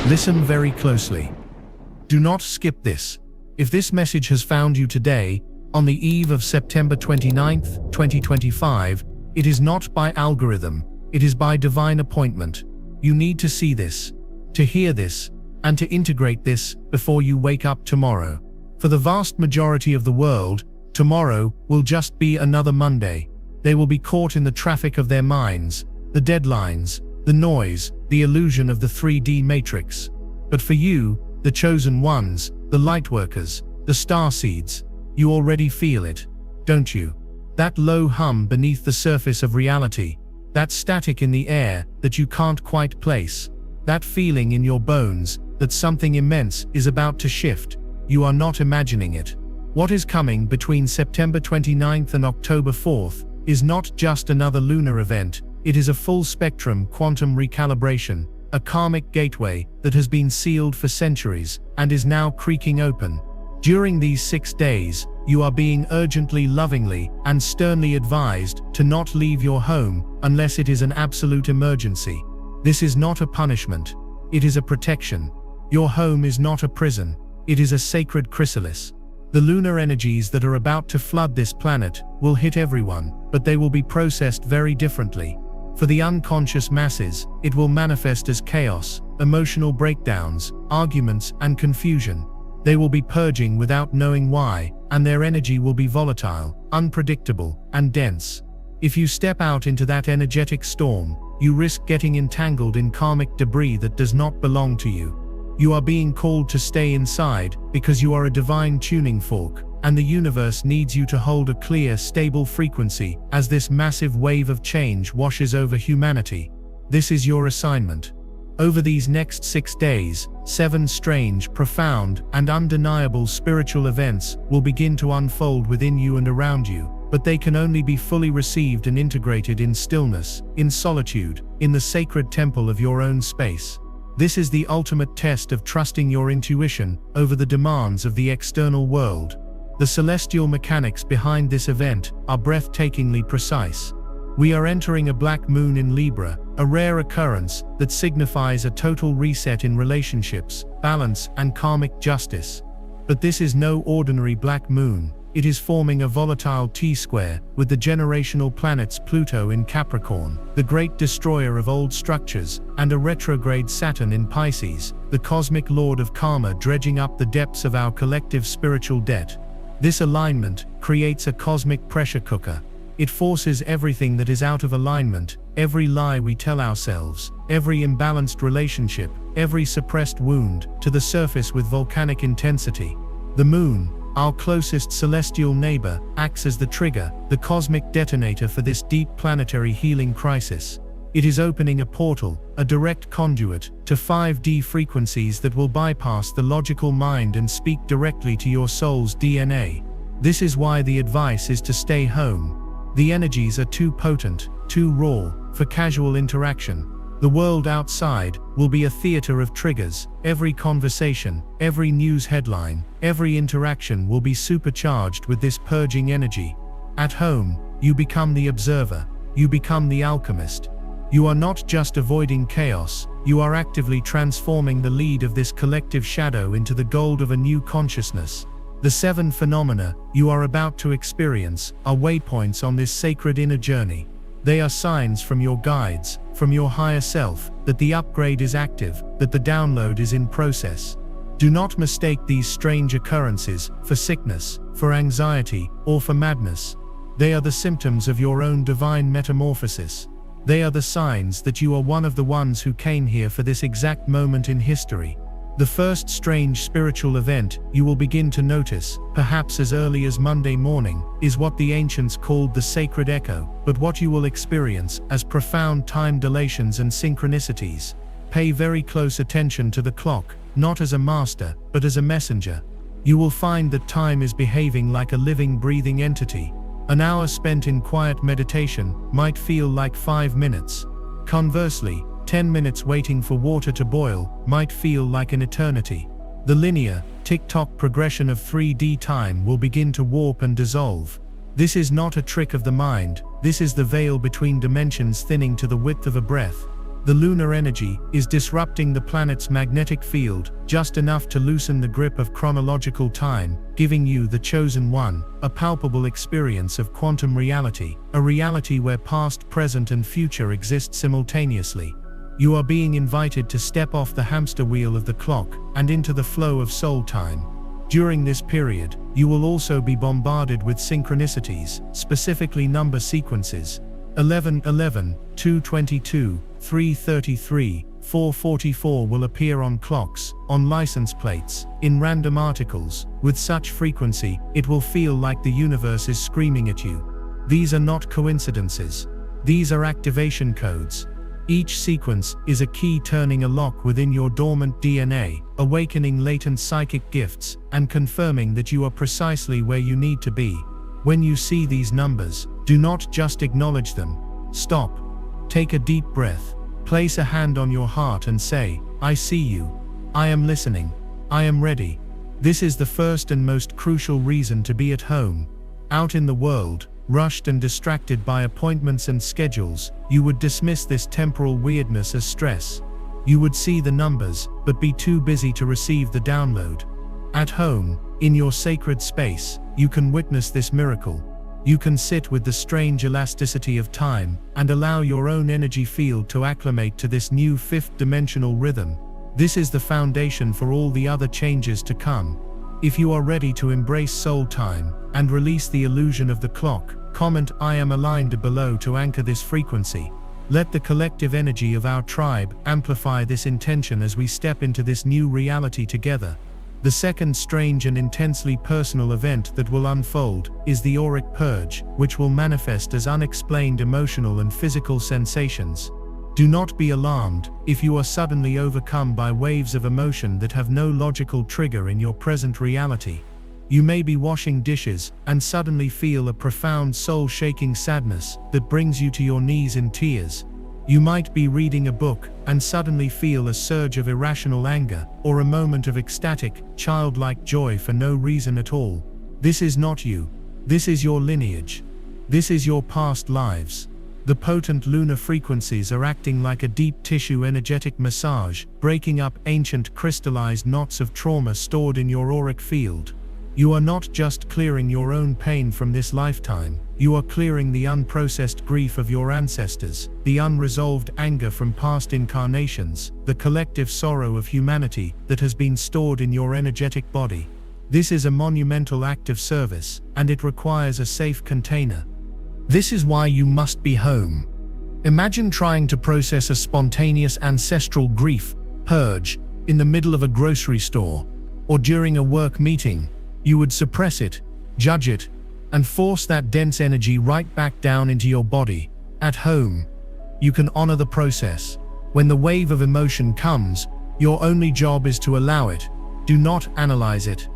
Listen very closely. Do not skip this. If this message has found you today, on the eve of September 29th, 2025, it is not by algorithm, it is by divine appointment. You need to see this, to hear this, and to integrate this before you wake up tomorrow. For the vast majority of the world, tomorrow will just be another Monday. They will be caught in the traffic of their minds, the deadlines, the noise, the illusion of the 3D matrix. But for you, the chosen ones, the lightworkers, the starseeds, you already feel it, don't you? That low hum beneath the surface of reality, that static in the air that you can't quite place, that feeling in your bones that something immense is about to shift. You are not imagining it. What is coming between September 29th and October 4th is not just another lunar event, it is a full-spectrum quantum recalibration, a karmic gateway that has been sealed for centuries and is now creaking open. During these 6 days, you are being urgently, lovingly, and sternly advised to not leave your home unless it is an absolute emergency. This is not a punishment, it is a protection. Your home is not a prison, it is a sacred chrysalis. The lunar energies that are about to flood this planet will hit everyone, but they will be processed very differently. For the unconscious masses, it will manifest as chaos, emotional breakdowns, arguments, and confusion. They will be purging without knowing why, and their energy will be volatile, unpredictable, and dense. If you step out into that energetic storm, you risk getting entangled in karmic debris that does not belong to you. You are being called to stay inside because you are a divine tuning fork, and the universe needs you to hold a clear, stable frequency as this massive wave of change washes over humanity. This is your assignment. Over these next 6 days, 7 strange, profound, and undeniable spiritual events will begin to unfold within you and around you, but they can only be fully received and integrated in stillness, in solitude, in the sacred temple of your own space. This is the ultimate test of trusting your intuition over the demands of the external world. The celestial mechanics behind this event are breathtakingly precise. We are entering a black moon in Libra, a rare occurrence that signifies a total reset in relationships, balance, and karmic justice. But this is no ordinary black moon. It is forming a volatile T-square with the generational planets Pluto in Capricorn, the great destroyer of old structures, and a retrograde Saturn in Pisces, the cosmic lord of karma dredging up the depths of our collective spiritual debt. This alignment creates a cosmic pressure cooker. It forces everything that is out of alignment, every lie we tell ourselves, every imbalanced relationship, every suppressed wound, to the surface with volcanic intensity. The moon, our closest celestial neighbor, acts as the trigger, the cosmic detonator for this deep planetary healing crisis. It is opening a portal, a direct conduit, to 5D frequencies that will bypass the logical mind and speak directly to your soul's DNA. This is why the advice is to stay home. The energies are too potent, too raw, for casual interaction. The world outside will be a theater of triggers. Every conversation, every news headline, every interaction will be supercharged with this purging energy. At home, you become the observer, you become the alchemist. You are not just avoiding chaos, you are actively transforming the lead of this collective shadow into the gold of a new consciousness. The 7 phenomena you are about to experience are waypoints on this sacred inner journey. They are signs from your guides, from your higher self, that the upgrade is active, that the download is in process. Do not mistake these strange occurrences for sickness, for anxiety, or for madness. They are the symptoms of your own divine metamorphosis. They are the signs that you are one of the ones who came here for this exact moment in history. The first strange spiritual event you will begin to notice, perhaps as early as Monday morning, is what the ancients called the sacred echo, but what you will experience as profound time dilations and synchronicities. Pay very close attention to the clock, not as a master, but as a messenger. You will find that time is behaving like a living, breathing entity. An hour spent in quiet meditation might feel like 5 minutes. Conversely, 10 minutes waiting for water to boil might feel like an eternity. The linear, tick-tock progression of 3D time will begin to warp and dissolve. This is not a trick of the mind, this is the veil between dimensions thinning to the width of a breath. The lunar energy is disrupting the planet's magnetic field, just enough to loosen the grip of chronological time, giving you, the chosen one, a palpable experience of quantum reality, a reality where past, present and future exist simultaneously. You are being invited to step off the hamster wheel of the clock and into the flow of soul time. During this period, you will also be bombarded with synchronicities, specifically number sequences. 1111, 222, 333, 444 will appear on clocks, on license plates, in random articles. With such frequency, it will feel like the universe is screaming at you. These are not coincidences. These are activation codes. Each sequence is a key turning a lock within your dormant DNA, awakening latent psychic gifts, and confirming that you are precisely where you need to be. When you see these numbers, do not just acknowledge them. Stop. Take a deep breath. Place a hand on your heart and say, I see you. I am listening. I am ready. This is the first and most crucial reason to be at home. Out in the world, rushed and distracted by appointments and schedules, you would dismiss this temporal weirdness as stress. You would see the numbers, but be too busy to receive the download. At home, in your sacred space, you can witness this miracle. You can sit with the strange elasticity of time and allow your own energy field to acclimate to this new fifth-dimensional rhythm. This is the foundation for all the other changes to come. If you are ready to embrace soul time and release the illusion of the clock, comment I am aligned below to anchor this frequency. Let the collective energy of our tribe amplify this intention as we step into this new reality together. The second strange and intensely personal event that will unfold is the auric purge, which will manifest as unexplained emotional and physical sensations. Do not be alarmed if you are suddenly overcome by waves of emotion that have no logical trigger in your present reality. You may be washing dishes and suddenly feel a profound soul-shaking sadness that brings you to your knees in tears. You might be reading a book and suddenly feel a surge of irrational anger, or a moment of ecstatic, childlike joy for no reason at all. This is not you. This is your lineage. This is your past lives. The potent lunar frequencies are acting like a deep tissue energetic massage, breaking up ancient crystallized knots of trauma stored in your auric field. You are not just clearing your own pain from this lifetime, you are clearing the unprocessed grief of your ancestors, the unresolved anger from past incarnations, the collective sorrow of humanity that has been stored in your energetic body. This is a monumental act of service, and it requires a safe container. This is why you must be home. Imagine trying to process a spontaneous ancestral grief purge in the middle of a grocery store, or during a work meeting. You would suppress it, judge it, and force that dense energy right back down into your body. At home, you can honor the process. When the wave of emotion comes, your only job is to allow it. Do not analyze it.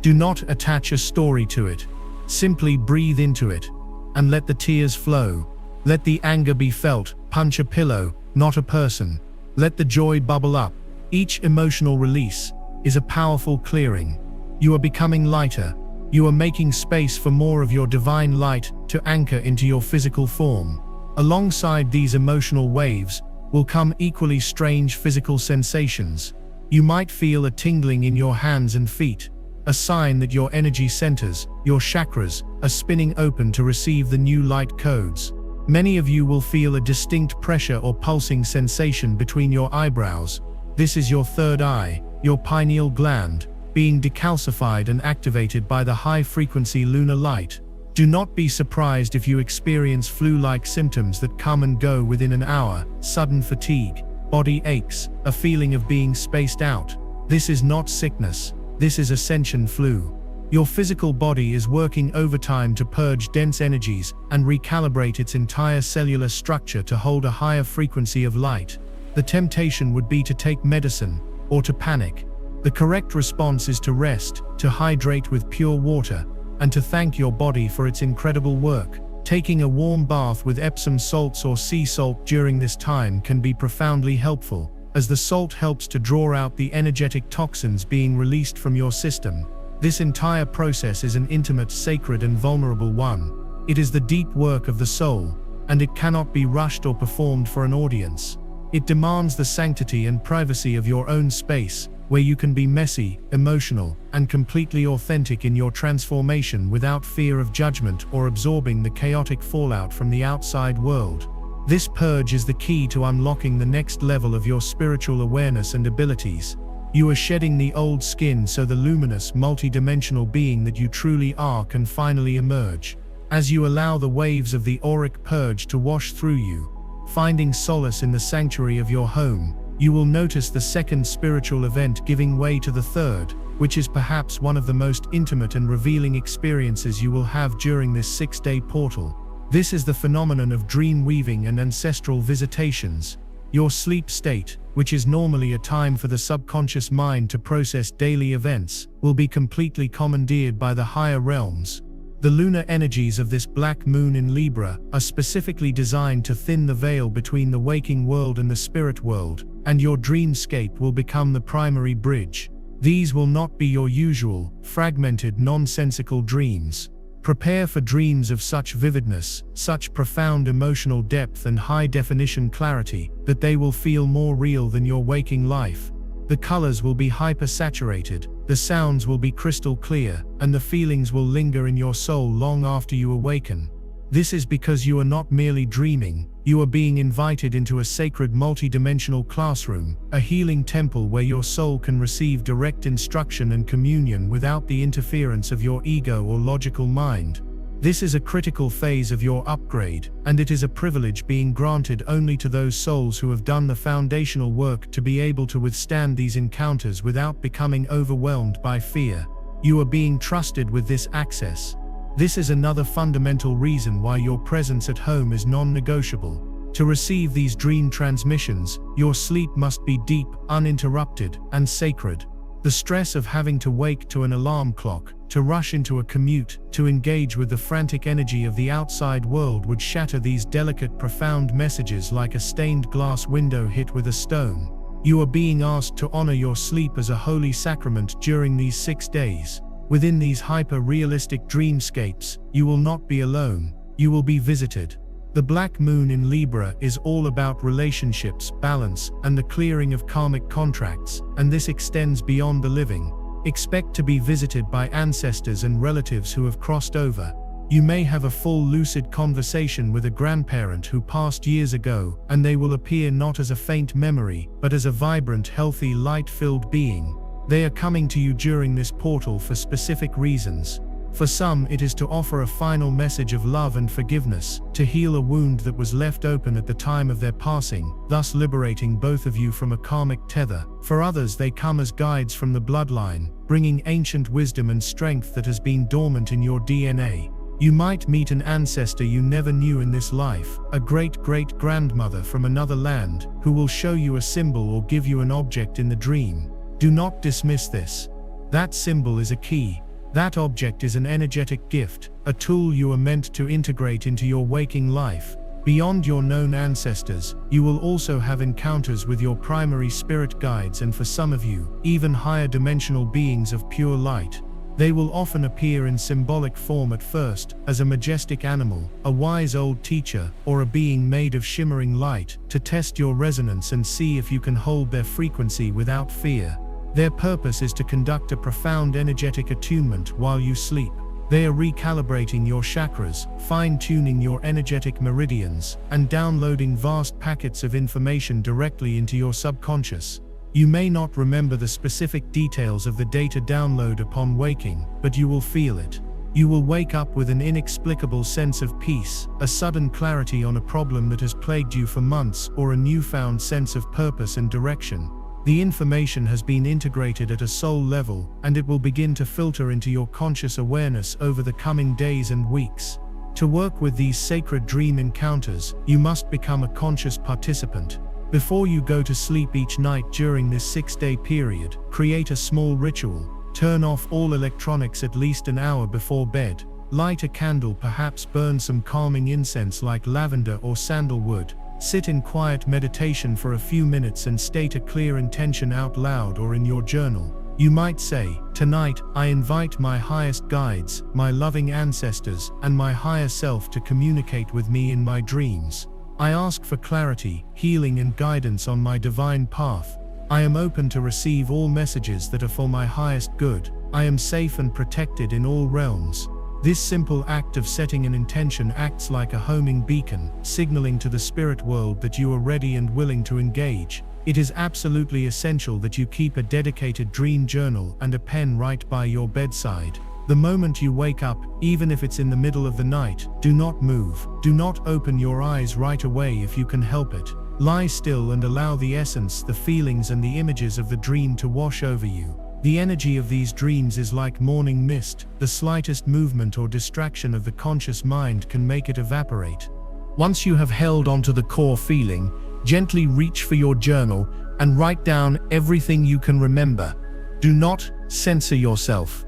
Do not attach a story to it. Simply breathe into it, and let the tears flow. Let the anger be felt. Punch a pillow, not a person. Let the joy bubble up. Each emotional release is a powerful clearing. You are becoming lighter. You are making space for more of your divine light to anchor into your physical form. Alongside these emotional waves will come equally strange physical sensations. You might feel a tingling in your hands and feet, a sign that your energy centers, your chakras, are spinning open to receive the new light codes. Many of you will feel a distinct pressure or pulsing sensation between your eyebrows. This is your third eye, your pineal gland, being decalcified and activated by the high-frequency lunar light. Do not be surprised if you experience flu-like symptoms that come and go within an hour, sudden fatigue, body aches, a feeling of being spaced out. This is not sickness. This is ascension flu. Your physical body is working overtime to purge dense energies and recalibrate its entire cellular structure to hold a higher frequency of light. The temptation would be to take medicine, or to panic. The correct response is to rest, to hydrate with pure water, and to thank your body for its incredible work. Taking a warm bath with Epsom salts or sea salt during this time can be profoundly helpful, as the salt helps to draw out the energetic toxins being released from your system. This entire process is an intimate, sacred, and vulnerable one. It is the deep work of the soul, and it cannot be rushed or performed for an audience. It demands the sanctity and privacy of your own space, where you can be messy, emotional, and completely authentic in your transformation without fear of judgment or absorbing the chaotic fallout from the outside world. This purge is the key to unlocking the next level of your spiritual awareness and abilities. You are shedding the old skin so the luminous, multidimensional being that you truly are can finally emerge. As you allow the waves of the auric purge to wash through you, finding solace in the sanctuary of your home, you will notice the second spiritual event giving way to the third, which is perhaps one of the most intimate and revealing experiences you will have during this 6-day portal. This is the phenomenon of dreamweaving and ancestral visitations. Your sleep state, which is normally a time for the subconscious mind to process daily events, will be completely commandeered by the higher realms. The lunar energies of this black moon in Libra are specifically designed to thin the veil between the waking world and the spirit world, and your dreamscape will become the primary bridge. These will not be your usual, fragmented, nonsensical dreams. Prepare for dreams of such vividness, such profound emotional depth and high-definition clarity, that they will feel more real than your waking life. The colors will be hyper-saturated, the sounds will be crystal clear, and the feelings will linger in your soul long after you awaken. This is because you are not merely dreaming, you are being invited into a sacred multidimensional classroom, a healing temple where your soul can receive direct instruction and communion without the interference of your ego or logical mind. This is a critical phase of your upgrade, and it is a privilege being granted only to those souls who have done the foundational work to be able to withstand these encounters without becoming overwhelmed by fear. You are being trusted with this access. This is another fundamental reason why your presence at home is non-negotiable. To receive these dream transmissions, your sleep must be deep, uninterrupted, and sacred. The stress of having to wake to an alarm clock, to rush into a commute, to engage with the frantic energy of the outside world would shatter these delicate, profound messages like a stained glass window hit with a stone. You are being asked to honor your sleep as a holy sacrament during these 6 days. Within these hyper-realistic dreamscapes, you will not be alone, you will be visited. The black moon in Libra is all about relationships, balance, and the clearing of karmic contracts, and this extends beyond the living. Expect to be visited by ancestors and relatives who have crossed over. You may have a full lucid conversation with a grandparent who passed years ago, and they will appear not as a faint memory, but as a vibrant, healthy, light-filled being. They are coming to you during this portal for specific reasons. For some, it is to offer a final message of love and forgiveness, to heal a wound that was left open at the time of their passing, thus liberating both of you from a karmic tether. For others, they come as guides from the bloodline, bringing ancient wisdom and strength that has been dormant in your DNA. You might meet an ancestor you never knew in this life, a great-great-grandmother from another land, who will show you a symbol or give you an object in the dream. Do not dismiss this. That symbol is a key. That object is an energetic gift, a tool you are meant to integrate into your waking life. Beyond your known ancestors, you will also have encounters with your primary spirit guides, and for some of you, even higher dimensional beings of pure light. They will often appear in symbolic form at first, as a majestic animal, a wise old teacher, or a being made of shimmering light, to test your resonance and see if you can hold their frequency without fear. Their purpose is to conduct a profound energetic attunement while you sleep. They are recalibrating your chakras, fine-tuning your energetic meridians, and downloading vast packets of information directly into your subconscious. You may not remember the specific details of the data download upon waking, but you will feel it. You will wake up with an inexplicable sense of peace, a sudden clarity on a problem that has plagued you for months, or a newfound sense of purpose and direction. The information has been integrated at a soul level, and it will begin to filter into your conscious awareness over the coming days and weeks. To work with these sacred dream encounters, you must become a conscious participant. Before you go to sleep each night during this 6-day period, create a small ritual. Turn off all electronics at least an hour before bed. Light a candle, perhaps burn some calming incense like lavender or sandalwood. Sit in quiet meditation for a few minutes and state a clear intention out loud or in your journal. You might say, "Tonight, I invite my highest guides, my loving ancestors, and my higher self to communicate with me in my dreams." I ask for clarity, healing and guidance on my divine path. I am open to receive all messages that are for my highest good. I am safe and protected in all realms. This simple act of setting an intention acts like a homing beacon, signaling to the spirit world that you are ready and willing to engage. It is absolutely essential that you keep a dedicated dream journal and a pen right by your bedside. The moment you wake up, even if it's in the middle of the night, do not move. Do not open your eyes right away if you can help it. Lie still and allow the essence, the feelings and the images of the dream to wash over you. The energy of these dreams is like morning mist. The slightest movement or distraction of the conscious mind can make it evaporate. Once you have held onto the core feeling, gently reach for your journal and write down everything you can remember. Do not censor yourself.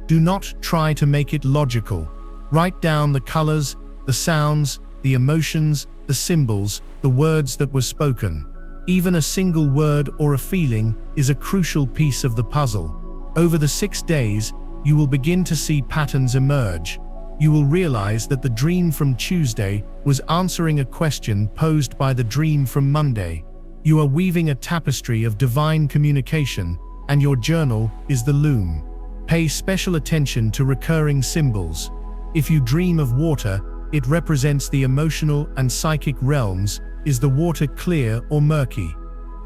Do not try to make it logical. Write down the colors, the sounds, the emotions, the symbols, the words that were spoken. Even a single word or a feeling is a crucial piece of the puzzle. Over the 6 days, you will begin to see patterns emerge. You will realize that the dream from Tuesday was answering a question posed by the dream from Monday. You are weaving a tapestry of divine communication, and your journal is the loom. Pay special attention to recurring symbols. If you dream of water, it represents the emotional and psychic realms. Is the water clear or murky,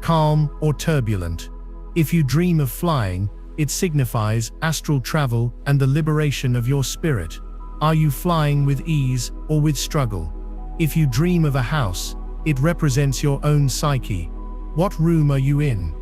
calm or turbulent? If you dream of flying, it signifies astral travel and the liberation of your spirit. Are you flying with ease or with struggle? If you dream of a house, it represents your own psyche. What room are you in?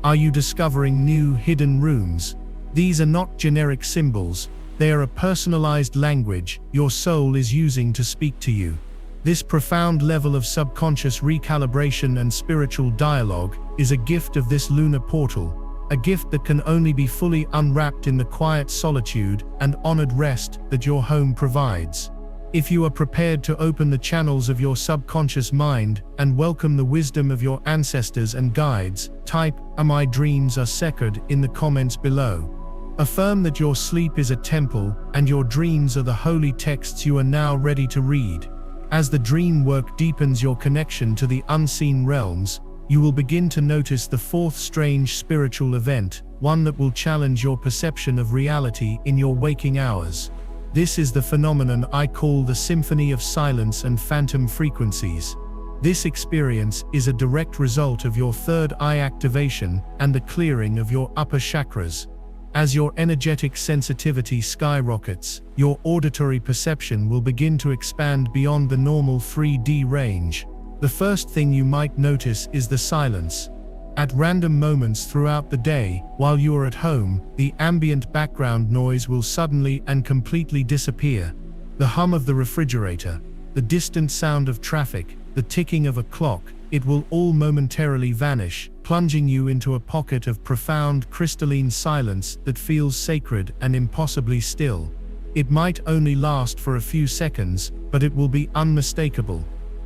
Are you discovering new hidden rooms? These are not generic symbols, they are a personalized language your soul is using to speak to you. This profound level of subconscious recalibration and spiritual dialogue is a gift of this lunar portal, a gift that can only be fully unwrapped in the quiet solitude and honored rest that your home provides. If you are prepared to open the channels of your subconscious mind and welcome the wisdom of your ancestors and guides, type "My dreams are sacred" in the comments below. Affirm that your sleep is a temple and your dreams are the holy texts you are now ready to read. As the dream work deepens your connection to the unseen realms, you will begin to notice the fourth strange spiritual event, one that will challenge your perception of reality in your waking hours. This is the phenomenon I call the symphony of silence and phantom frequencies. This experience is a direct result of your third eye activation and the clearing of your upper chakras. As your energetic sensitivity skyrockets, your auditory perception will begin to expand beyond the normal 3D range. The first thing you might notice is the silence. At random moments throughout the day, while you are at home, the ambient background noise will suddenly and completely disappear. The hum of the refrigerator, the distant sound of traffic, the ticking of a clock, it will all momentarily vanish, plunging you into a pocket of profound crystalline silence that feels sacred and impossibly still. It might only last for a few seconds, but it will be unmistakable.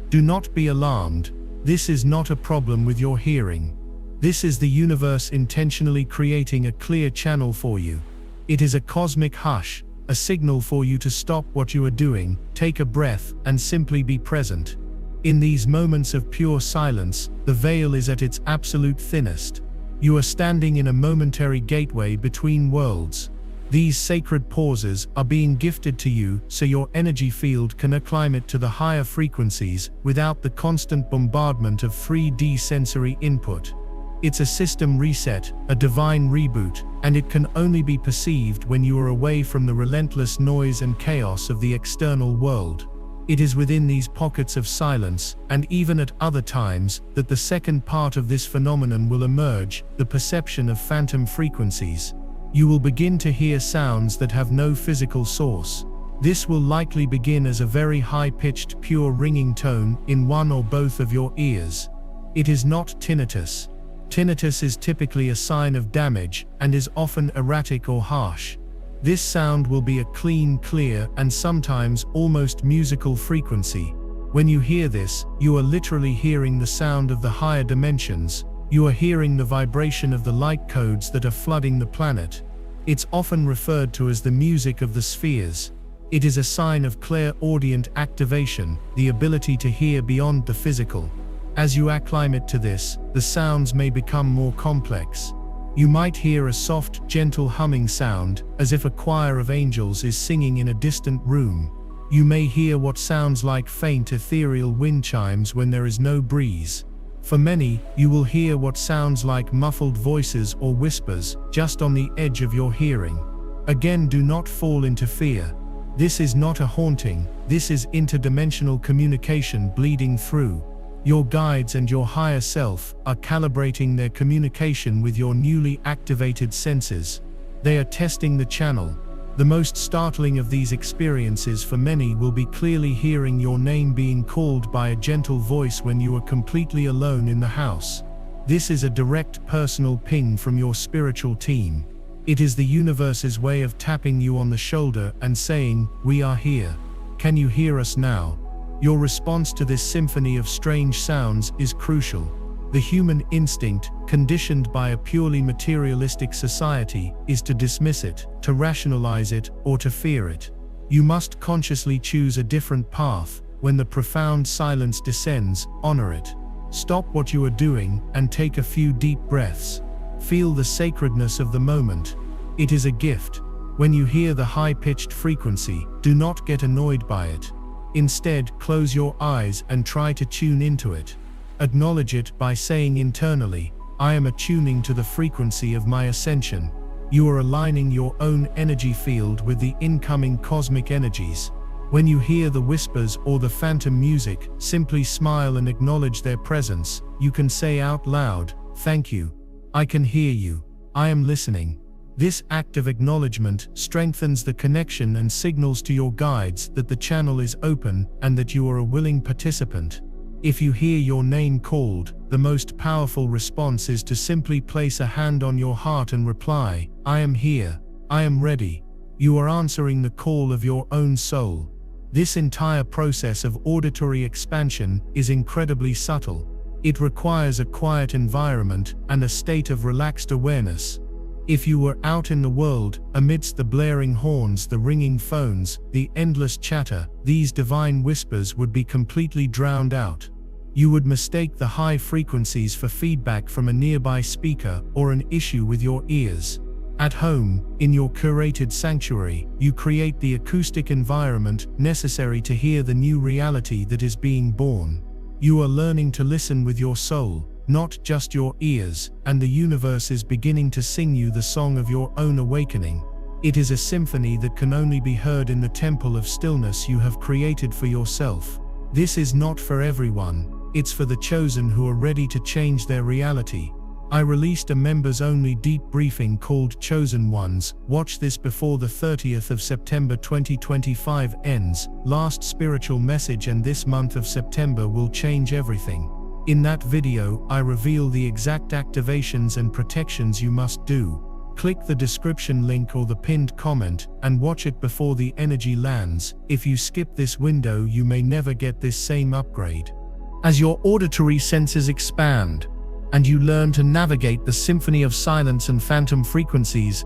Do not be alarmed. This is not a problem with your hearing. This is the universe intentionally creating a clear channel for you. It is a cosmic hush, a signal for you to stop what you are doing, take a breath, and simply be present. In these moments of pure silence, the veil is at its absolute thinnest. You are standing in a momentary gateway between worlds. These sacred pauses are being gifted to you so your energy field can acclimate to the higher frequencies without the constant bombardment of 3D sensory input. It's a system reset, a divine reboot, and it can only be perceived when you are away from the relentless noise and chaos of the external world. It is within these pockets of silence, and even at other times, that the second part of this phenomenon will emerge, the perception of phantom frequencies. You will begin to hear sounds that have no physical source. This will likely begin as a very high-pitched, pure ringing tone in one or both of your ears. It is not tinnitus. Tinnitus is typically a sign of damage and is often erratic or harsh. This sound will be a clean, clear, and sometimes almost musical frequency. When you hear this, you are literally hearing the sound of the higher dimensions. You are hearing the vibration of the light codes that are flooding the planet. It's often referred to as the music of the spheres. It is a sign of clairaudient activation, the ability to hear beyond the physical. As you acclimate to this, the sounds may become more complex. You might hear a soft, gentle humming sound, as if a choir of angels is singing in a distant room. You may hear what sounds like faint ethereal wind chimes when there is no breeze. For many, you will hear what sounds like muffled voices or whispers, just on the edge of your hearing. Again, do not fall into fear. This is not a haunting, this is interdimensional communication bleeding through. Your guides and your higher self are calibrating their communication with your newly activated senses. They are testing the channel. The most startling of these experiences for many will be clearly hearing your name being called by a gentle voice when you are completely alone in the house. This is a direct personal ping from your spiritual team. It is the universe's way of tapping you on the shoulder and saying, "We are here. Can you hear us now?" Your response to this symphony of strange sounds is crucial. The human instinct, conditioned by a purely materialistic society, is to dismiss it, to rationalize it, or to fear it. You must consciously choose a different path. When the profound silence descends, honor it. Stop what you are doing and take a few deep breaths. Feel the sacredness of the moment. It is a gift. When you hear the high-pitched frequency, do not get annoyed by it. Instead, close your eyes and try to tune into it. Acknowledge it by saying internally, "I am attuning to the frequency of my ascension." You are aligning your own energy field with the incoming cosmic energies. When you hear the whispers or the phantom music, simply smile and acknowledge their presence. You can say out loud, "Thank you. I can hear you. I am listening." This act of acknowledgement strengthens the connection and signals to your guides that the channel is open and that you are a willing participant. If you hear your name called, the most powerful response is to simply place a hand on your heart and reply, "I am here. I am ready." You are answering the call of your own soul. This entire process of auditory expansion is incredibly subtle. It requires a quiet environment and a state of relaxed awareness. If you were out in the world, amidst the blaring horns, the ringing phones, the endless chatter, these divine whispers would be completely drowned out. You would mistake the high frequencies for feedback from a nearby speaker or an issue with your ears. At home, in your curated sanctuary, you create the acoustic environment necessary to hear the new reality that is being born. You are learning to listen with your soul, not just your ears, and the universe is beginning to sing you the song of your own awakening. It is a symphony that can only be heard in the temple of stillness you have created for yourself. This is not for everyone, it's for the chosen who are ready to change their reality. I released a members-only deep briefing called Chosen Ones. Watch this before the 30th of September 2025 ends. Last spiritual message, and this month of September will change everything. In that video, I reveal the exact activations and protections you must do. Click the description link or the pinned comment and watch it before the energy lands. If you skip this window, you may never get this same upgrade. As your auditory senses expand, and you learn to navigate the symphony of silence and phantom frequencies,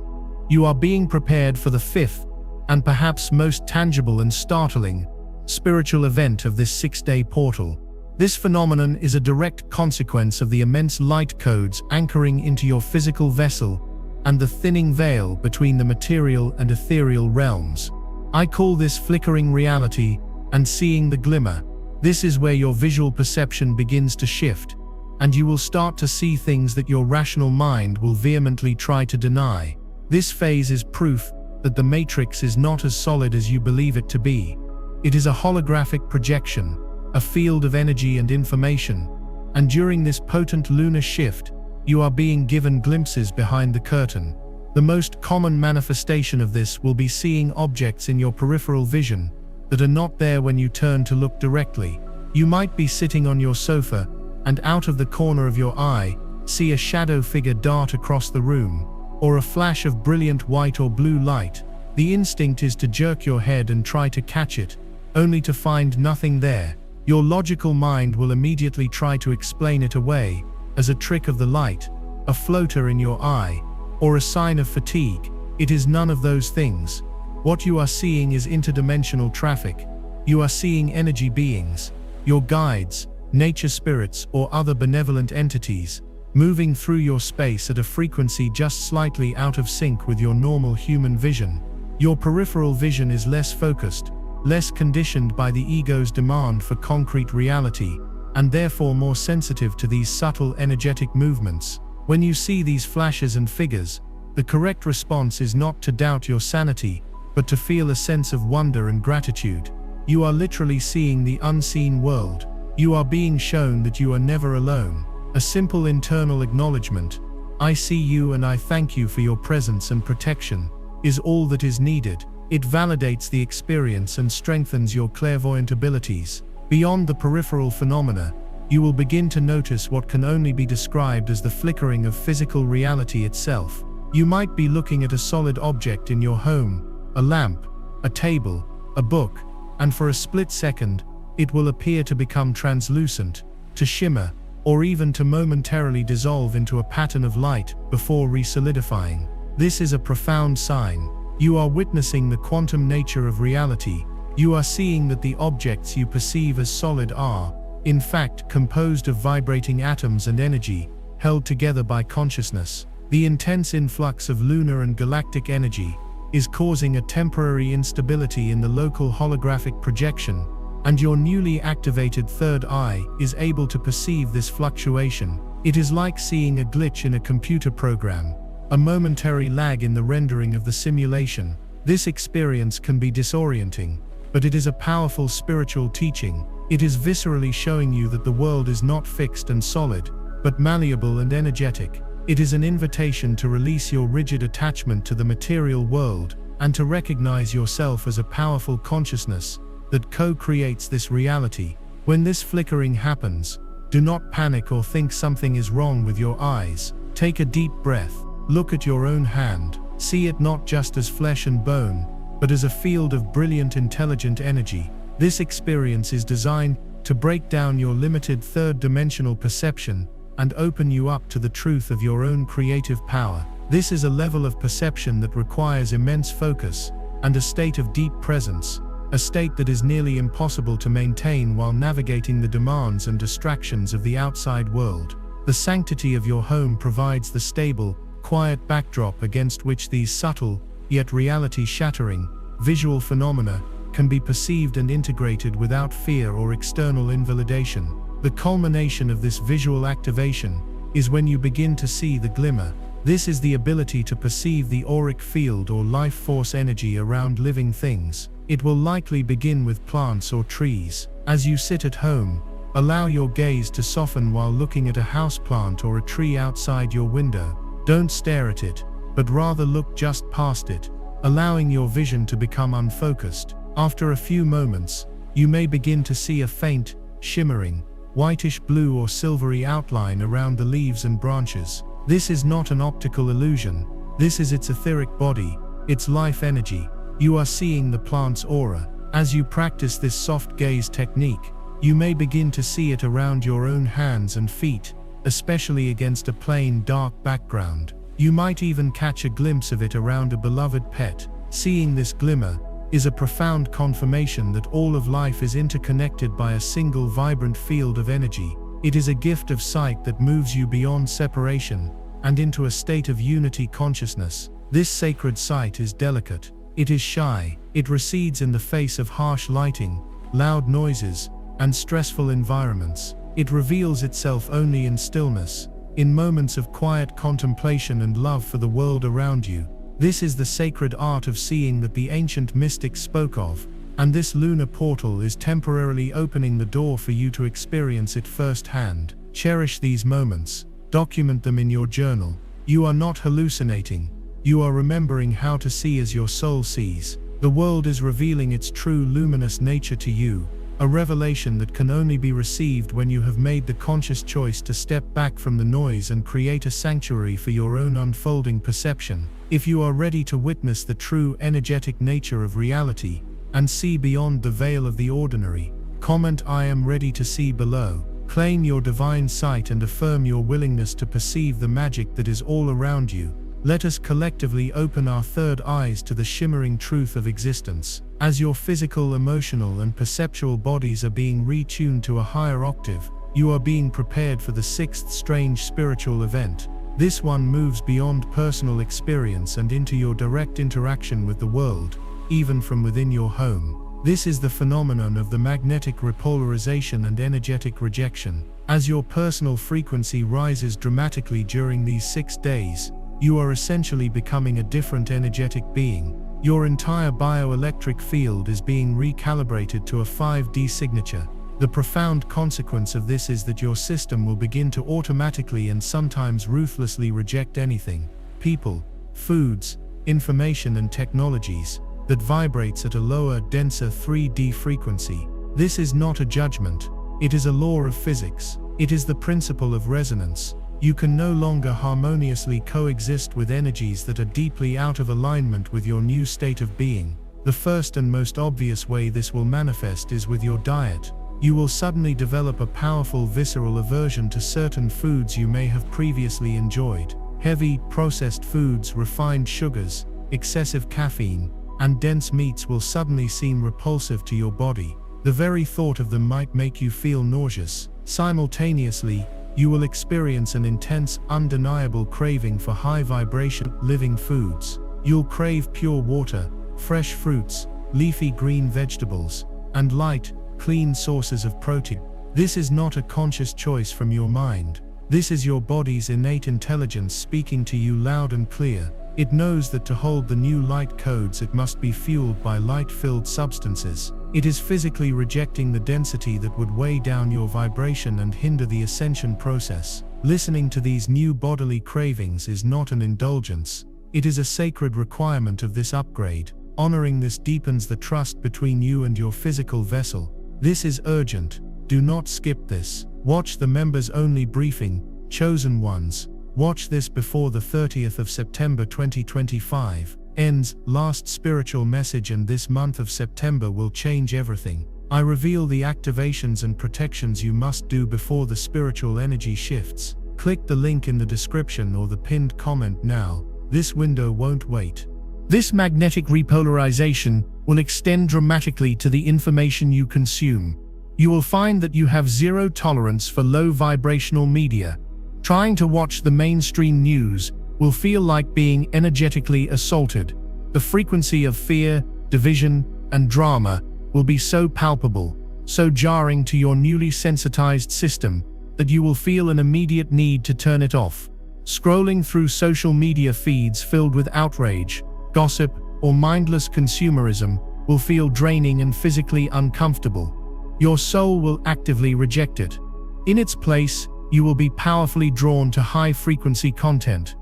you are being prepared for the fifth, and perhaps most tangible and startling, spiritual event of this 6-day portal. This phenomenon is a direct consequence of the immense light codes anchoring into your physical vessel and the thinning veil between the material and ethereal realms. I call this flickering reality and seeing the glimmer. This is where your visual perception begins to shift, and you will start to see things that your rational mind will vehemently try to deny. This phase is proof that the matrix is not as solid as you believe it to be. It is a holographic projection, a field of energy and information, and during this potent lunar shift, you are being given glimpses behind the curtain. The most common manifestation of this will be seeing objects in your peripheral vision that are not there when you turn to look directly. You might be sitting on your sofa, and out of the corner of your eye, see a shadow figure dart across the room, or a flash of brilliant white or blue light. The instinct is to jerk your head and try to catch it, only to find nothing there. Your logical mind will immediately try to explain it away, as a trick of the light, a floater in your eye, or a sign of fatigue. It is none of those things. What you are seeing is interdimensional traffic. You are seeing energy beings, your guides, nature spirits, or other benevolent entities, moving through your space at a frequency just slightly out of sync with your normal human vision. Your peripheral vision is less focused, less conditioned by the ego's demand for concrete reality, and therefore more sensitive to these subtle energetic movements. When you see these flashes and figures, the correct response is not to doubt your sanity, but to feel a sense of wonder and gratitude. You are literally seeing the unseen world. You are being shown that you are never alone. A simple internal acknowledgement, "I see you and I thank you for your presence and protection," is all that is needed. It validates the experience and strengthens your clairvoyant abilities. Beyond the peripheral phenomena, you will begin to notice what can only be described as the flickering of physical reality itself. You might be looking at a solid object in your home, a lamp, a table, a book, and for a split second, it will appear to become translucent, to shimmer, or even to momentarily dissolve into a pattern of light before re-solidifying. This is a profound sign. You are witnessing the quantum nature of reality. You are seeing that the objects you perceive as solid are, in fact, composed of vibrating atoms and energy, held together by consciousness. The intense influx of lunar and galactic energy is causing a temporary instability in the local holographic projection, and your newly activated third eye is able to perceive this fluctuation. It is like seeing a glitch in a computer program, a momentary lag in the rendering of the simulation. This experience can be disorienting, but it is a powerful spiritual teaching. It is viscerally showing you that the world is not fixed and solid, but malleable and energetic. It is an invitation to release your rigid attachment to the material world, and to recognize yourself as a powerful consciousness that co-creates this reality. When this flickering happens, do not panic or think something is wrong with your eyes. Take a deep breath. Look at your own hand. See it not just as flesh and bone, but as a field of brilliant intelligent energy. This experience is designed to break down your limited third-dimensional perception and open you up to the truth of your own creative power. This is a level of perception that requires immense focus and a state of deep presence, a state that is nearly impossible to maintain while navigating the demands and distractions of the outside world. The sanctity of your home provides the stable, quiet backdrop against which these subtle, yet reality-shattering, visual phenomena can be perceived and integrated without fear or external invalidation. The culmination of this visual activation is when you begin to see the glimmer. This is the ability to perceive the auric field or life force energy around living things. It will likely begin with plants or trees. As you sit at home, allow your gaze to soften while looking at a houseplant or a tree outside your window. Don't stare at it, but rather look just past it, allowing your vision to become unfocused. After a few moments, you may begin to see a faint, shimmering, whitish blue or silvery outline around the leaves and branches. This is not an optical illusion. This is its etheric body, its life energy. You are seeing the plant's aura. As you practice this soft gaze technique, you may begin to see it around your own hands and feet, especially against a plain, dark background. You might even catch a glimpse of it around a beloved pet. Seeing this glimmer is a profound confirmation that all of life is interconnected by a single vibrant field of energy. It is a gift of sight that moves you beyond separation and into a state of unity consciousness. This sacred sight is delicate. It is shy. It recedes in the face of harsh lighting, loud noises, and stressful environments. It reveals itself only in stillness, in moments of quiet contemplation and love for the world around you. This is the sacred art of seeing that the ancient mystics spoke of, and this lunar portal is temporarily opening the door for you to experience it firsthand. Cherish these moments. Document them in your journal. You are not hallucinating. You are remembering how to see as your soul sees. The world is revealing its true luminous nature to you, a revelation that can only be received when you have made the conscious choice to step back from the noise and create a sanctuary for your own unfolding perception. If you are ready to witness the true energetic nature of reality and see beyond the veil of the ordinary, comment "I am ready to see" below. Claim your divine sight and affirm your willingness to perceive the magic that is all around you. Let us collectively open our third eyes to the shimmering truth of existence. As your physical, emotional, and perceptual bodies are being retuned to a higher octave, you are being prepared for the sixth strange spiritual event. This one moves beyond personal experience and into your direct interaction with the world, even from within your home. This is the phenomenon of the magnetic repolarization and energetic rejection. As your personal frequency rises dramatically during these 6 days, you are essentially becoming a different energetic being. Your entire bioelectric field is being recalibrated to a 5D signature. The profound consequence of this is that your system will begin to automatically and sometimes ruthlessly reject anything, people, foods, information and technologies, that vibrates at a lower, denser 3D frequency. This is not a judgment. It is a law of physics. It is the principle of resonance. You can no longer harmoniously coexist with energies that are deeply out of alignment with your new state of being. The first and most obvious way this will manifest is with your diet. You will suddenly develop a powerful visceral aversion to certain foods you may have previously enjoyed. Heavy, processed foods, refined sugars, excessive caffeine, and dense meats will suddenly seem repulsive to your body. The very thought of them might make you feel nauseous. Simultaneously, you will experience an intense, undeniable craving for high-vibration, living foods. You'll crave pure water, fresh fruits, leafy green vegetables, and light, clean sources of protein. This is not a conscious choice from your mind. This is your body's innate intelligence speaking to you loud and clear. It knows that to hold the new light codes it must be fueled by light-filled substances. It is physically rejecting the density that would weigh down your vibration and hinder the ascension process. Listening to these new bodily cravings is not an indulgence. It is a sacred requirement of this upgrade. Honoring this deepens the trust between you and your physical vessel. This is urgent. Do not skip this. Watch the members-only briefing, chosen ones. Watch this before the 30th of September 2025. Ends. Last spiritual message, and this month of September will change everything. I reveal the activations and protections you must do before the spiritual energy shifts. Click the link in the description or the pinned comment now. This window won't wait. This magnetic repolarization will extend dramatically to the information you consume. You will find that you have zero tolerance for low vibrational media. Trying to watch the mainstream news will feel like being energetically assaulted. The frequency of fear, division, and drama will be so palpable, so jarring to your newly sensitized system, that you will feel an immediate need to turn it off. Scrolling through social media feeds filled with outrage, gossip, or mindless consumerism will feel draining and physically uncomfortable. Your soul will actively reject it. In its place, you will be powerfully drawn to high-frequency content.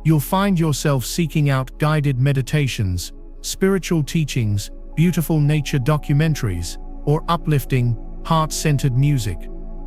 You'll find yourself seeking out guided meditations, spiritual teachings, beautiful nature documentaries, or uplifting, heart-centered music.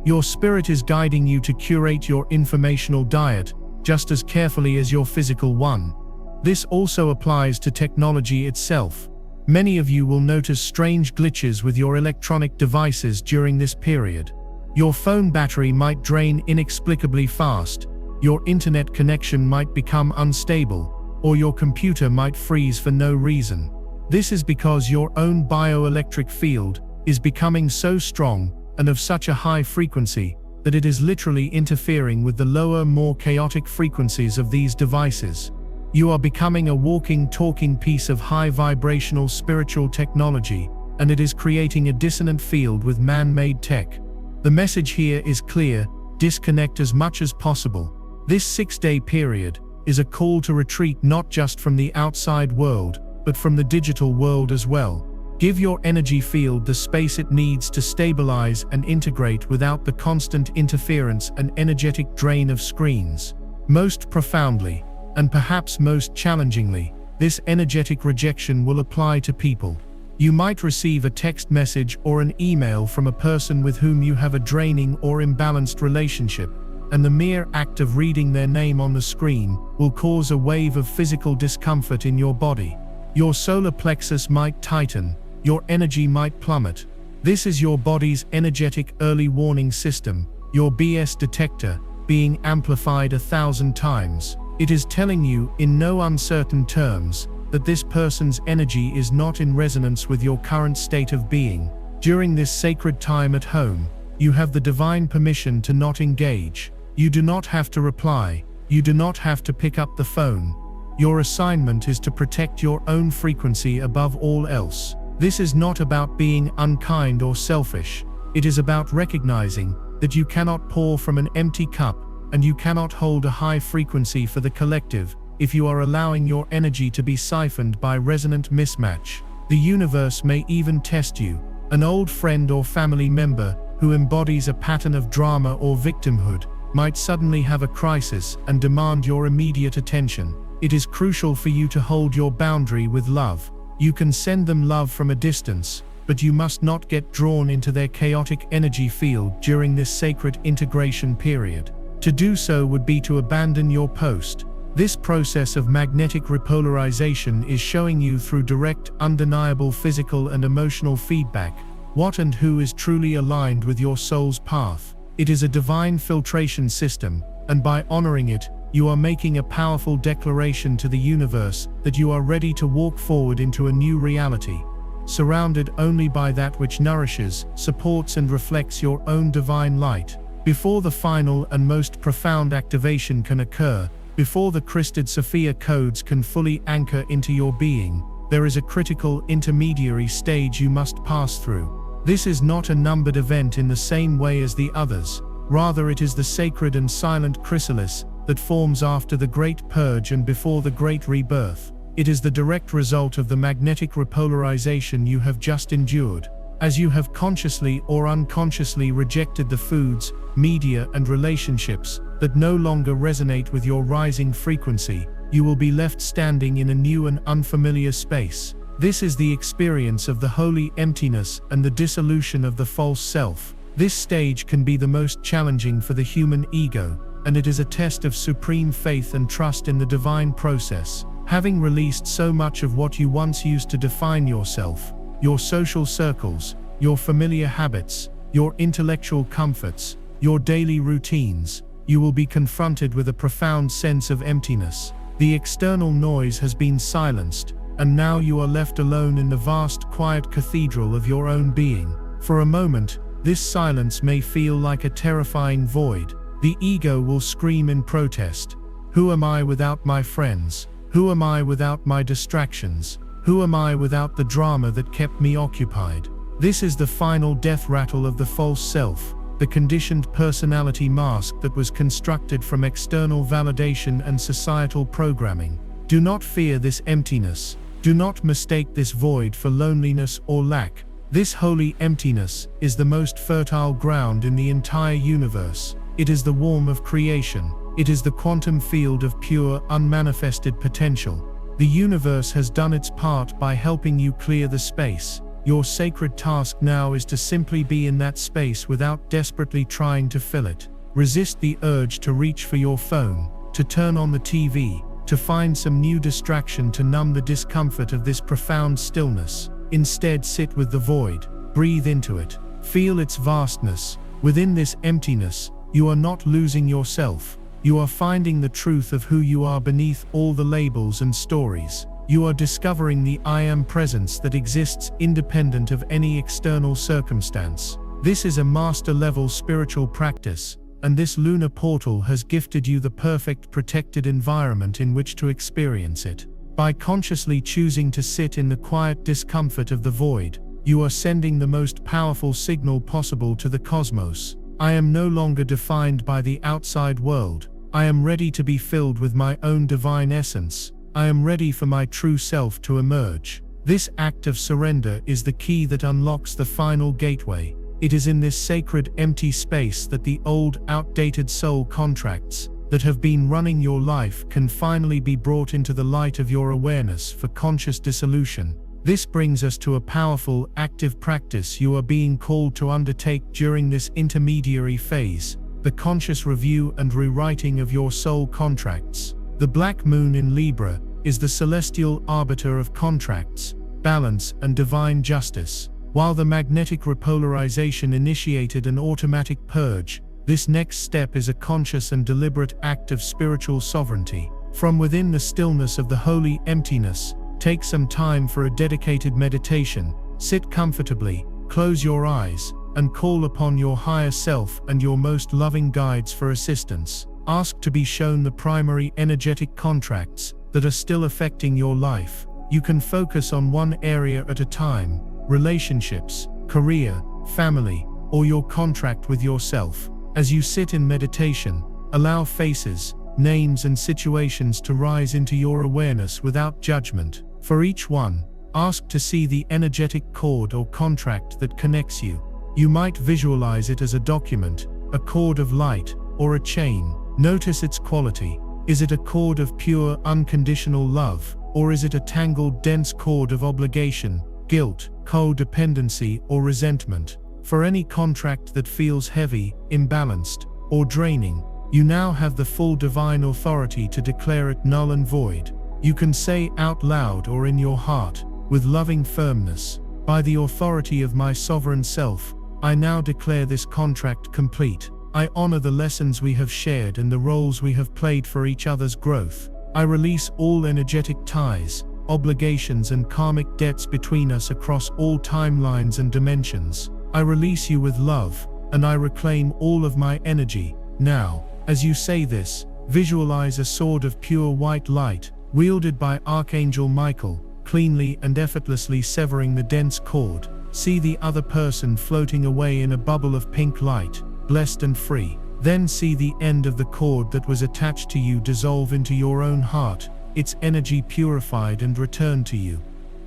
Your spirit is guiding you to curate your informational diet just as carefully as your physical one. This also applies to technology itself. Many of you will notice strange glitches with your electronic devices during this period. Your phone battery might drain inexplicably fast, your internet connection might become unstable, or your computer might freeze for no reason. This is because your own bioelectric field is becoming so strong and of such a high frequency that it is literally interfering with the lower, more chaotic frequencies of these devices. You are becoming a walking, talking piece of high vibrational spiritual technology, and it is creating a dissonant field with man-made tech. The message here is clear: disconnect as much as possible. This 6-day period is a call to retreat not just from the outside world, but from the digital world as well. Give your energy field the space it needs to stabilize and integrate without the constant interference and energetic drain of screens. Most profoundly, and perhaps most challengingly, this energetic rejection will apply to people. You might receive a text message or an email from a person with whom you have a draining or imbalanced relationship, and the mere act of reading their name on the screen will cause a wave of physical discomfort in your body. Your solar plexus might tighten, your energy might plummet. This is your body's energetic early warning system, your BS detector, being amplified 1,000 times. It is telling you, in no uncertain terms, that this person's energy is not in resonance with your current state of being. During this sacred time at home, you have the divine permission to not engage. You do not have to reply. You do not have to pick up the phone. Your assignment is to protect your own frequency above all else. This is not about being unkind or selfish. It is about recognizing that you cannot pour from an empty cup, and you cannot hold a high frequency for the collective if you are allowing your energy to be siphoned by resonant mismatch. The universe may even test you. An old friend or family member who embodies a pattern of drama or victimhood might suddenly have a crisis and demand your immediate attention. It is crucial for you to hold your boundary with love. You can send them love from a distance, but you must not get drawn into their chaotic energy field during this sacred integration period. To do so would be to abandon your post. This process of magnetic repolarization is showing you through direct, undeniable physical and emotional feedback what and who is truly aligned with your soul's path. It is a divine filtration system, and by honoring it, you are making a powerful declaration to the universe that you are ready to walk forward into a new reality, surrounded only by that which nourishes, supports and reflects your own divine light. Before the final and most profound activation can occur, before the Christed Sophia codes can fully anchor into your being, there is a critical intermediary stage you must pass through. This is not a numbered event in the same way as the others. Rather, it is the sacred and silent chrysalis that forms after the great purge and before the great rebirth. It is the direct result of the magnetic repolarization you have just endured. As you have consciously or unconsciously rejected the foods, media and relationships that no longer resonate with your rising frequency, you will be left standing in a new and unfamiliar space. This is the experience of the holy emptiness and the dissolution of the false self. This stage can be the most challenging for the human ego, and it is a test of supreme faith and trust in the divine process. Having released so much of what you once used to define yourself, your social circles, your familiar habits, your intellectual comforts, your daily routines, you will be confronted with a profound sense of emptiness. The external noise has been silenced, and now you are left alone in the vast, quiet cathedral of your own being. For a moment, this silence may feel like a terrifying void. The ego will scream in protest. Who am I without my friends? Who am I without my distractions? Who am I without the drama that kept me occupied? This is the final death rattle of the false self, the conditioned personality mask that was constructed from external validation and societal programming. Do not fear this emptiness. Do not mistake this void for loneliness or lack. This holy emptiness is the most fertile ground in the entire universe. It is the womb of creation. It is the quantum field of pure, unmanifested potential. The universe has done its part by helping you clear the space. Your sacred task now is to simply be in that space without desperately trying to fill it. Resist the urge to reach for your phone, to turn on the TV, to find some new distraction to numb the discomfort of this profound stillness. Instead, sit with the void, breathe into it, feel its vastness. Within this emptiness, you are not losing yourself. You are finding the truth of who you are beneath all the labels and stories. You are discovering the I Am presence that exists independent of any external circumstance. This is a master-level spiritual practice, and this lunar portal has gifted you the perfect protected environment in which to experience it. By consciously choosing to sit in the quiet discomfort of the void, you are sending the most powerful signal possible to the cosmos. I am no longer defined by the outside world. I am ready to be filled with my own divine essence. I am ready for my true self to emerge. This act of surrender is the key that unlocks the final gateway. It is in this sacred empty space that the old, outdated soul contracts that have been running your life can finally be brought into the light of your awareness for conscious dissolution. This brings us to a powerful, active practice you are being called to undertake during this intermediary phase, the conscious review and rewriting of your soul contracts. The black moon in Libra is the celestial arbiter of contracts, balance, and divine justice. While the magnetic repolarization initiated an automatic purge, this next step is a conscious and deliberate act of spiritual sovereignty. From within the stillness of the holy emptiness, take some time for a dedicated meditation. Sit comfortably, close your eyes, and call upon your higher self and your most loving guides for assistance. Ask to be shown the primary energetic contracts that are still affecting your life. You can focus on one area at a time: relationships, career, family, or your contract with yourself. As you sit in meditation, allow faces, names, and situations to rise into your awareness without judgment. For each one, ask to see the energetic cord or contract that connects you. You might visualize it as a document, a cord of light, or a chain. Notice its quality. Is it a cord of pure, unconditional love, or is it a tangled, dense cord of obligation, guilt, codependency, or resentment? For any contract that feels heavy, imbalanced, or draining, you now have the full divine authority to declare it null and void. You can say out loud or in your heart, with loving firmness, "By the authority of my sovereign self, I now declare this contract complete. I honor the lessons we have shared and the roles we have played for each other's growth. I release all energetic ties, obligations, and karmic debts between us across all timelines and dimensions. I release you with love, and I reclaim all of my energy." Now, as you say this, visualize a sword of pure white light, wielded by Archangel Michael, cleanly and effortlessly severing the dense cord. See the other person floating away in a bubble of pink light, blessed and free. Then see the end of the cord that was attached to you dissolve into your own heart, its energy purified and returned to you.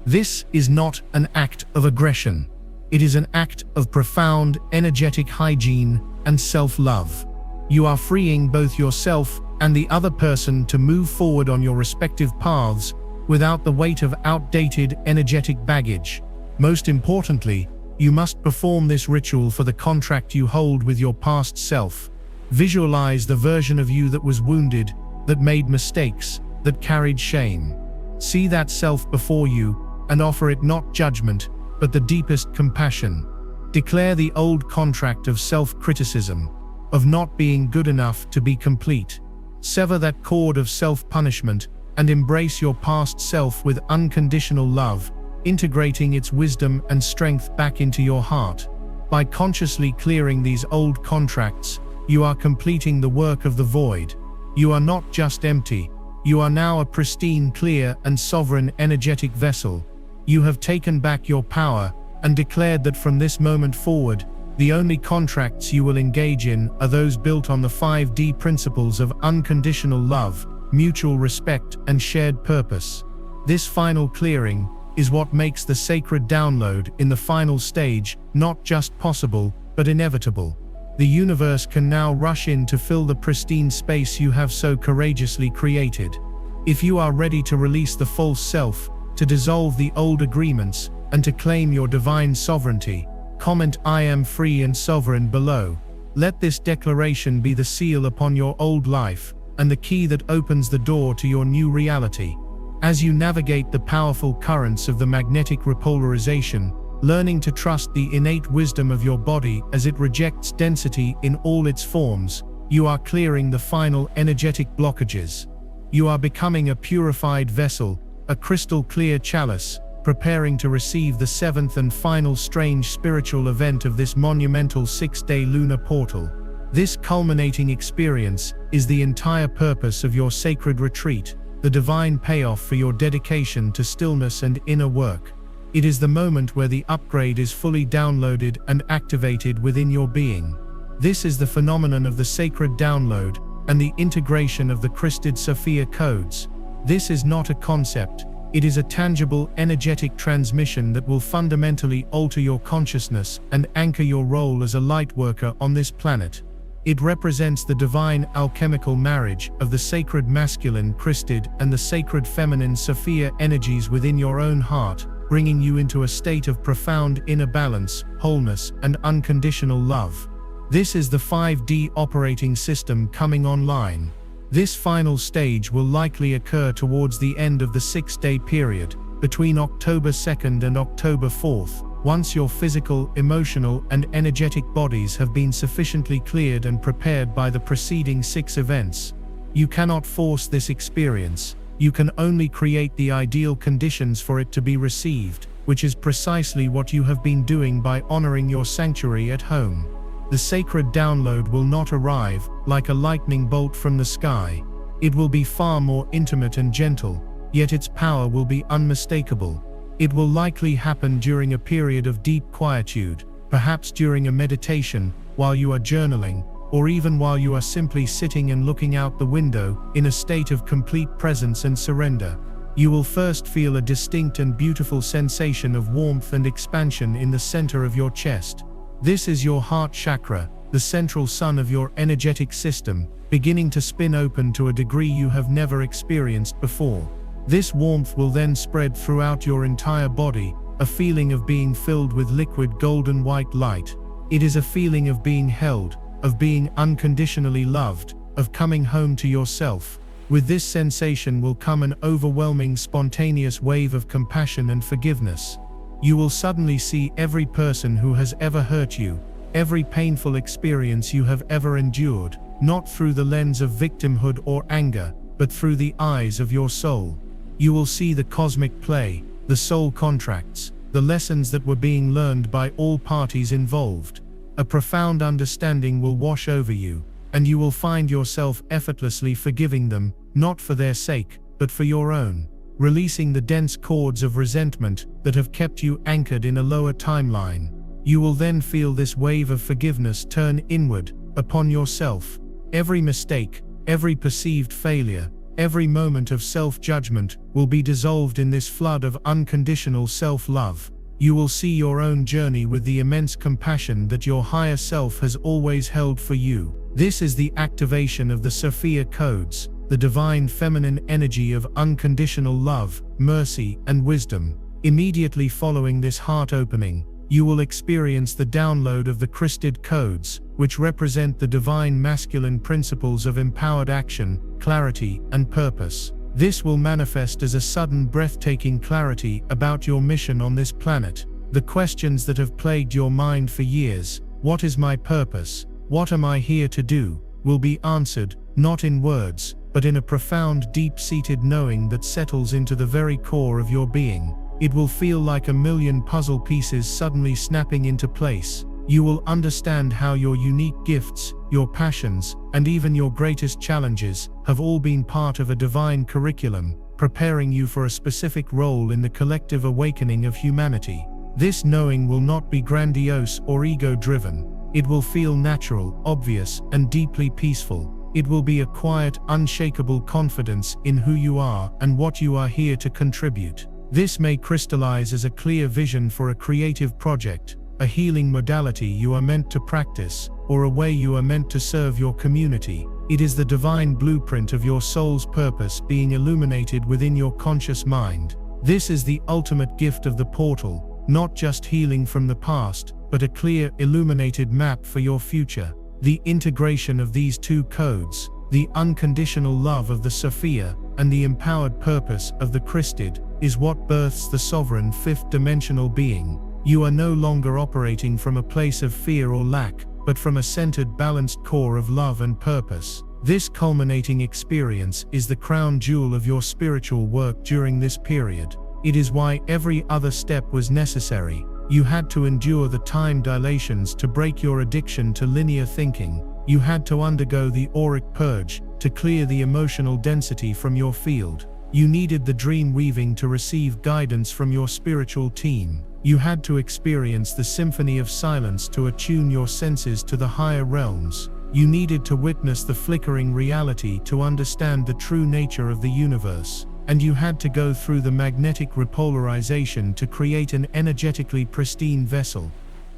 This is not an act of aggression. It is an act of profound energetic hygiene and self-love. You are freeing both yourself and the other person to move forward on your respective paths without the weight of outdated energetic baggage. Most importantly, you must perform this ritual for the contract you hold with your past self. Visualize the version of you that was wounded, that made mistakes, that carried shame. See that self before you and offer it not judgment, but the deepest compassion. Declare the old contract of self-criticism, of not being good enough to be complete. Sever that cord of self-punishment and embrace your past self with unconditional love, integrating its wisdom and strength back into your heart. By consciously clearing these old contracts, you are completing the work of the void. You are not just empty, you are now a pristine, clear, and sovereign energetic vessel. You have taken back your power and declared that from this moment forward, the only contracts you will engage in are those built on the 5D principles of unconditional love, mutual respect, and shared purpose. This final clearing is what makes the sacred download in the final stage not just possible, but inevitable. The universe can now rush in to fill the pristine space you have so courageously created. If you are ready to release the false self, to dissolve the old agreements, and to claim your divine sovereignty, comment "I am free and sovereign" below. Let this declaration be the seal upon your old life, and the key that opens the door to your new reality. As you navigate the powerful currents of the magnetic repolarization, learning to trust the innate wisdom of your body as it rejects density in all its forms, you are clearing the final energetic blockages. You are becoming a purified vessel, a crystal clear chalice, preparing to receive the seventh and final strange spiritual event of this monumental 6-day lunar portal. This culminating experience is the entire purpose of your sacred retreat, the divine payoff for your dedication to stillness and inner work. It is the moment where the upgrade is fully downloaded and activated within your being. This is the phenomenon of the sacred download and the integration of the Christed Sophia codes. This is not a concept, it is a tangible energetic transmission that will fundamentally alter your consciousness and anchor your role as a light worker on this planet. It represents the divine alchemical marriage of the sacred masculine Christed and the sacred feminine Sophia energies within your own heart, bringing you into a state of profound inner balance, wholeness, and unconditional love. This is the 5D operating system coming online. This final stage will likely occur towards the end of the 6-day period, between October 2nd and October 4th, once your physical, emotional, and energetic bodies have been sufficiently cleared and prepared by the preceding 6 events. You cannot force this experience. You can only create the ideal conditions for it to be received, which is precisely what you have been doing by honoring your sanctuary at home. The sacred download will not arrive like a lightning bolt from the sky. It will be far more intimate and gentle, yet its power will be unmistakable. It will likely happen during a period of deep quietude, perhaps during a meditation, while you are journaling, or even while you are simply sitting and looking out the window in a state of complete presence and surrender. You will first feel a distinct and beautiful sensation of warmth and expansion in the center of your chest. This is your heart chakra, the central sun of your energetic system, beginning to spin open to a degree you have never experienced before. This warmth will then spread throughout your entire body, a feeling of being filled with liquid golden white light. It is a feeling of being held, of being unconditionally loved, of coming home to yourself. With this sensation will come an overwhelming spontaneous wave of compassion and forgiveness. You will suddenly see every person who has ever hurt you, every painful experience you have ever endured, not through the lens of victimhood or anger, but through the eyes of your soul. You will see the cosmic play, the soul contracts, the lessons that were being learned by all parties involved. A profound understanding will wash over you, and you will find yourself effortlessly forgiving them, not for their sake, but for your own, releasing the dense cords of resentment that have kept you anchored in a lower timeline. You will then feel this wave of forgiveness turn inward, upon yourself. Every mistake, every perceived failure, every moment of self-judgment will be dissolved in this flood of unconditional self-love. You will see your own journey with the immense compassion that your higher self has always held for you. This is the activation of the Sophia codes, the divine feminine energy of unconditional love, mercy, and wisdom. Immediately following this heart opening, you will experience the download of the Christed codes, which represent the divine masculine principles of empowered action, clarity, and purpose. This will manifest as a sudden breathtaking clarity about your mission on this planet. The questions that have plagued your mind for years, what is my purpose? What am I here to do? Will be answered, not in words, but in a profound deep-seated knowing that settles into the very core of your being. It will feel like a million puzzle pieces suddenly snapping into place. You will understand how your unique gifts, your passions, and even your greatest challenges have all been part of a divine curriculum, preparing you for a specific role in the collective awakening of humanity. This knowing will not be grandiose or ego-driven. It will feel natural, obvious, and deeply peaceful. It will be a quiet, unshakable confidence in who you are and what you are here to contribute. This may crystallize as a clear vision for a creative project, a healing modality you are meant to practice, or a way you are meant to serve your community. It is the divine blueprint of your soul's purpose being illuminated within your conscious mind. This is the ultimate gift of the portal, not just healing from the past, but a clear, illuminated map for your future. The integration of these two codes, the unconditional love of the Sophia and the empowered purpose of the Christed, is what births the sovereign fifth-dimensional being. You are no longer operating from a place of fear or lack, but from a centered, balanced core of love and purpose. This culminating experience is the crown jewel of your spiritual work during this period. It is why every other step was necessary. You had to endure the time dilations to break your addiction to linear thinking. You had to undergo the auric purge to clear the emotional density from your field. You needed the Dreamweaving to receive guidance from your spiritual team. You had to experience the symphony of silence to attune your senses to the higher realms. You needed to witness the flickering reality to understand the true nature of the universe. And you had to go through the magnetic repolarization to create an energetically pristine vessel.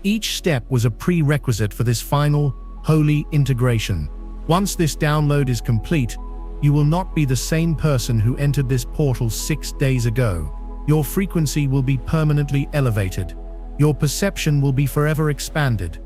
Each step was a prerequisite for this final, holy integration. Once this download is complete, you will not be the same person who entered this portal 6 days ago. Your frequency will be permanently elevated. Your perception will be forever expanded.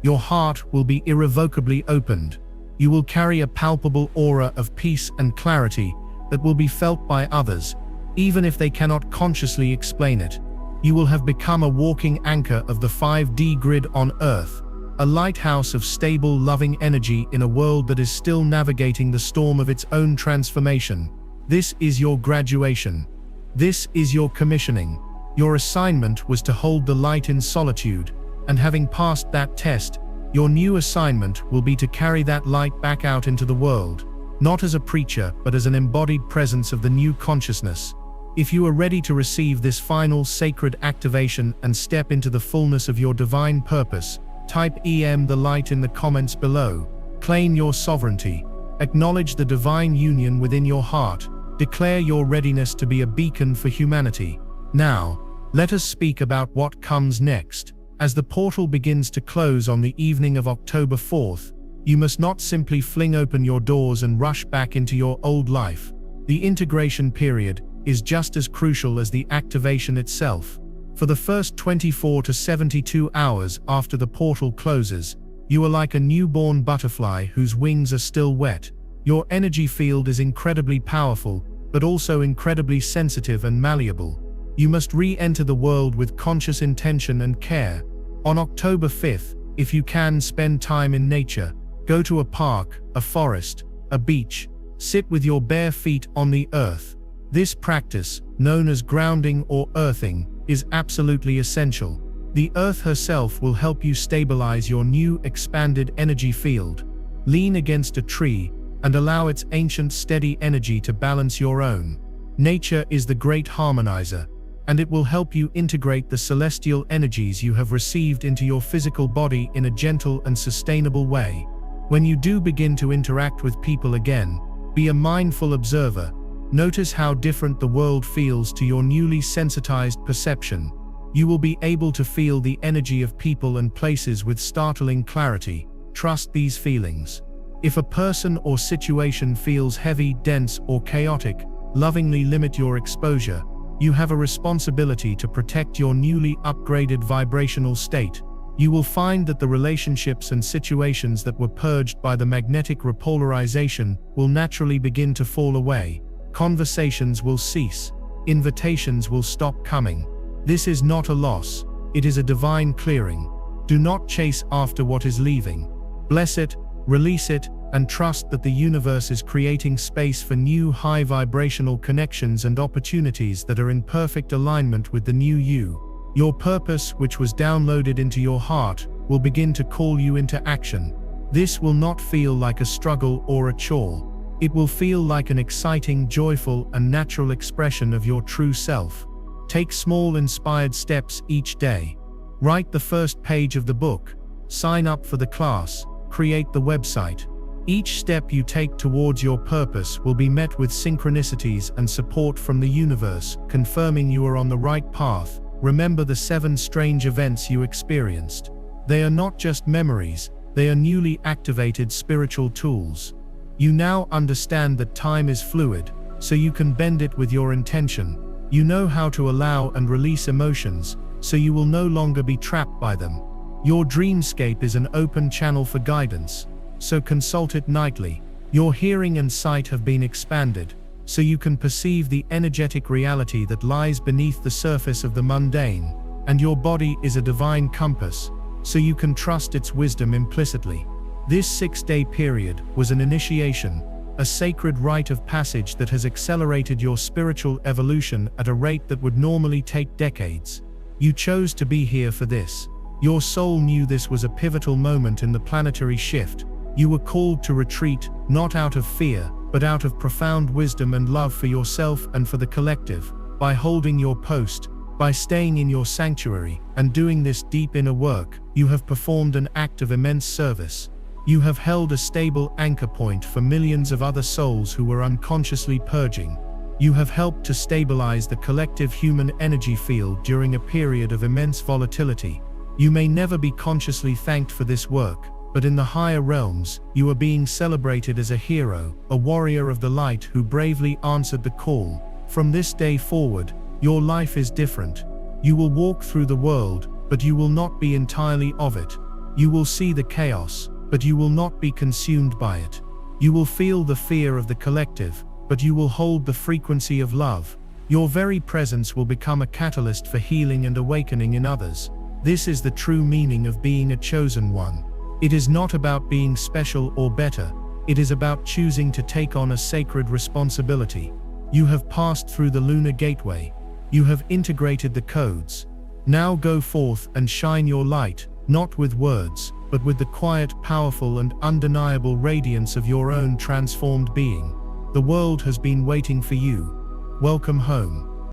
Your heart will be irrevocably opened. You will carry a palpable aura of peace and clarity that will be felt by others, even if they cannot consciously explain it. You will have become a walking anchor of the 5D grid on Earth, a lighthouse of stable, loving energy in a world that is still navigating the storm of its own transformation. This is your graduation. This is your commissioning. Your assignment was to hold the light in solitude, and having passed that test, your new assignment will be to carry that light back out into the world, not as a preacher, but as an embodied presence of the new consciousness. If you are ready to receive this final sacred activation and step into the fullness of your divine purpose, type the light in the comments below. Claim your sovereignty. Acknowledge the divine union within your heart. Declare your readiness to be a beacon for humanity. Now, let us speak about what comes next. As the portal begins to close on the evening of October 4th, you must not simply fling open your doors and rush back into your old life. The integration period is just as crucial as the activation itself. For the first 24 to 72 hours after the portal closes, you are like a newborn butterfly whose wings are still wet. Your energy field is incredibly powerful, but also incredibly sensitive and malleable. You must re-enter the world with conscious intention and care. On October 5th, if you can, spend time in nature. Go to a park, a forest, a beach. Sit with your bare feet on the earth. This practice, known as grounding or earthing, is absolutely essential. The earth herself will help you stabilize your new, expanded energy field. Lean against a tree and allow its ancient, steady energy to balance your own. Nature is the great harmonizer, and it will help you integrate the celestial energies you have received into your physical body in a gentle and sustainable way. When you do begin to interact with people again, be a mindful observer. Notice how different the world feels to your newly sensitized perception. You will be able to feel the energy of people and places with startling clarity. Trust these feelings. If a person or situation feels heavy, dense, or chaotic, lovingly limit your exposure. You have a responsibility to protect your newly upgraded vibrational state. You will find that the relationships and situations that were purged by the magnetic repolarization will naturally begin to fall away. Conversations will cease. Invitations will stop coming. This is not a loss. It is a divine clearing. Do not chase after what is leaving. Bless it, release it, and trust that the universe is creating space for new high vibrational connections and opportunities that are in perfect alignment with the new you. Your purpose, which was downloaded into your heart, will begin to call you into action. This will not feel like a struggle or a chore. It will feel like an exciting, joyful, and natural expression of your true self. Take small, inspired steps each day. Write the first page of the book. Sign up for the class. Create the website. Each step you take towards your purpose will be met with synchronicities and support from the universe, confirming you are on the right path. Remember the 7 strange events you experienced. They are not just memories, they are newly activated spiritual tools. You now understand that time is fluid, so you can bend it with your intention. You know how to allow and release emotions, so you will no longer be trapped by them. Your dreamscape is an open channel for guidance, so consult it nightly. Your hearing and sight have been expanded, so you can perceive the energetic reality that lies beneath the surface of the mundane, and your body is a divine compass, so you can trust its wisdom implicitly. This 6-day period was an initiation, a sacred rite of passage that has accelerated your spiritual evolution at a rate that would normally take decades. You chose to be here for this. Your soul knew this was a pivotal moment in the planetary shift. You were called to retreat, not out of fear, but out of profound wisdom and love for yourself and for the collective. By holding your post, by staying in your sanctuary, and doing this deep inner work, you have performed an act of immense service. You have held a stable anchor point for millions of other souls who were unconsciously purging. You have helped to stabilize the collective human energy field during a period of immense volatility. You may never be consciously thanked for this work, but in the higher realms, you are being celebrated as a hero, a warrior of the light who bravely answered the call. From this day forward, your life is different. You will walk through the world, but you will not be entirely of it. You will see the chaos, but you will not be consumed by it. You will feel the fear of the collective, but you will hold the frequency of love. Your very presence will become a catalyst for healing and awakening in others. This is the true meaning of being a chosen one. It is not about being special or better, it is about choosing to take on a sacred responsibility. You have passed through the lunar gateway. You have integrated the codes. Now go forth and shine your light, not with words, but with the quiet, powerful and undeniable radiance of your own transformed being. The world has been waiting for you. Welcome home.